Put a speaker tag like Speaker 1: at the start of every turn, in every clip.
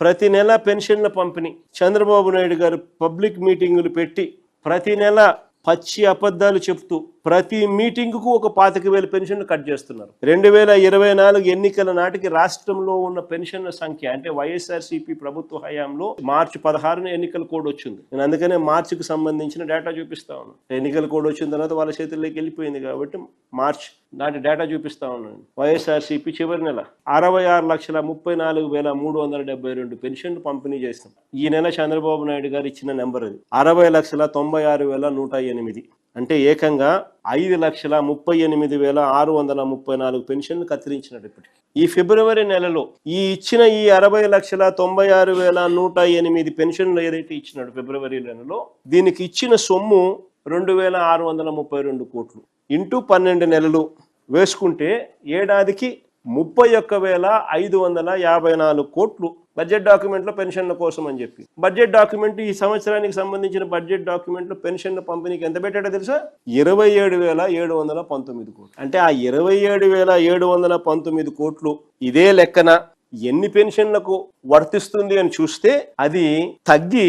Speaker 1: ప్రతి నెల పెన్షన్ల పంపిణీ. చంద్రబాబు నాయుడు గారు పబ్లిక్ మీటింగులు పెట్టి ప్రతి నెల పచ్చి అబద్ధాలు చెప్తూ ప్రతి మీటింగుకు ఒక 25,000 పెన్షన్లు కట్ చేస్తున్నారు. 2024 ఎన్నికల నాటికి రాష్ట్రంలో ఉన్న పెన్షన్ల సంఖ్య, అంటే వైఎస్ఆర్సీపీ ప్రభుత్వ హయాంలో మార్చి 16న ఎన్నికల కోడ్ వచ్చింది. నేను అందుకనే మార్చికి సంబంధించిన డేటా చూపిస్తా ఉన్నాను. ఎన్నికల కోడ్ వచ్చిన తర్వాత వాళ్ళ చేతుల్లోకి వెళ్ళిపోయింది కాబట్టి మార్చ్ నాటి డేటా చూపిస్తా ఉన్నాను. వైఎస్ఆర్సీపీ చివరి నెల 66,34,372 పెన్షన్లు పంపిణీ చేస్తాం. ఈ నెల చంద్రబాబు నాయుడు గారు ఇచ్చిన నెంబర్ అది 60,96,108. అంటే ఏకంగా 5,38,634 పెన్షన్లు కత్తిరించినట్టు ఇప్పటికి. ఈ ఫిబ్రవరి నెలలో ఈ 60,96,108 పెన్షన్లు ఏదైతే ఇచ్చినాడు ఫిబ్రవరి నెలలో, దీనికి ఇచ్చిన సొమ్ము 2,632 కోట్లు. ఇంటూ 12 నెలలు వేసుకుంటే ఏడాదికి 31,554 కోట్లు బడ్జెట్ డాక్యుమెంట్లో పెన్షన్ల కోసం అని చెప్పి. బడ్జెట్ డాక్యుమెంట్, ఈ సంవత్సరానికి సంబంధించిన బడ్జెట్ డాక్యుమెంట్లో పెన్షన్ల పంపిణీకి ఎంత పెట్టాడో తెలుసా? 27,719 కోట్లు. అంటే ఆ 27,719 కోట్లు ఇదే లెక్కన ఎన్ని పెన్షన్లకు వర్తిస్తుంది అని చూస్తే అది తగ్గి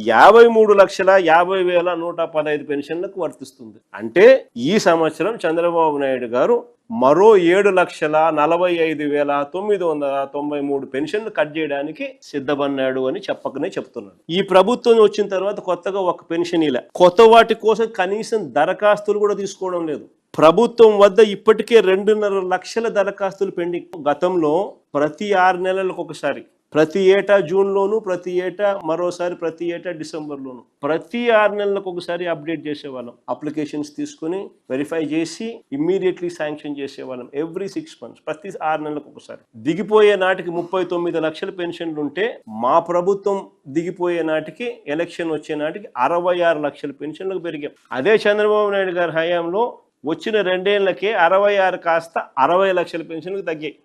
Speaker 1: 53,50,115 పెన్షన్లకు వర్తిస్తుంది. అంటే ఈ సంవత్సరం చంద్రబాబు నాయుడు గారు మరో 7,45,993 పెన్షన్లు కట్ చేయడానికి సిద్ధపడినాడు అని చెప్పకనే చెప్తున్నాడు. ఈ ప్రభుత్వం వచ్చిన తర్వాత కొత్తగా ఒక పెన్షన్ ఇలా, కొత్త వాటి కోసం కనీసం దరఖాస్తులు కూడా తీసుకోవడం లేదు. ప్రభుత్వం వద్ద ఇప్పటికే 2.5 లక్షల దరఖాస్తులు పెండింగ్. గతంలో ప్రతి 6 నెలలకు ఒకసారి, ప్రతి ఏటా జూన్లోను, ప్రతి ఏటా మరోసారి, ప్రతి ఏటా డిసెంబర్లోను, ప్రతి 6 నెలలకు ఒకసారి అప్డేట్ చేసేవాళ్ళం. అప్లికేషన్స్ తీసుకుని వెరిఫై చేసి ఇమ్మీడియట్లీ శాంక్షన్ చేసేవాళ్ళం. ఎవ్రీ 6 months, ప్రతి 6 నెలలకు ఒకసారి. దిగిపోయే నాటికి 39 లక్షల పెన్షన్లు ఉంటే మా ప్రభుత్వం దిగిపోయే నాటికి, ఎలక్షన్ వచ్చే నాటికి 66 లక్షల పెన్షన్లకు పెరిగాం. అదే చంద్రబాబు నాయుడు గారి హయాంలో వచ్చిన 2 ఏళ్లకే 66 కాస్త 60 లక్షల పెన్షన్లకు తగ్గాయి.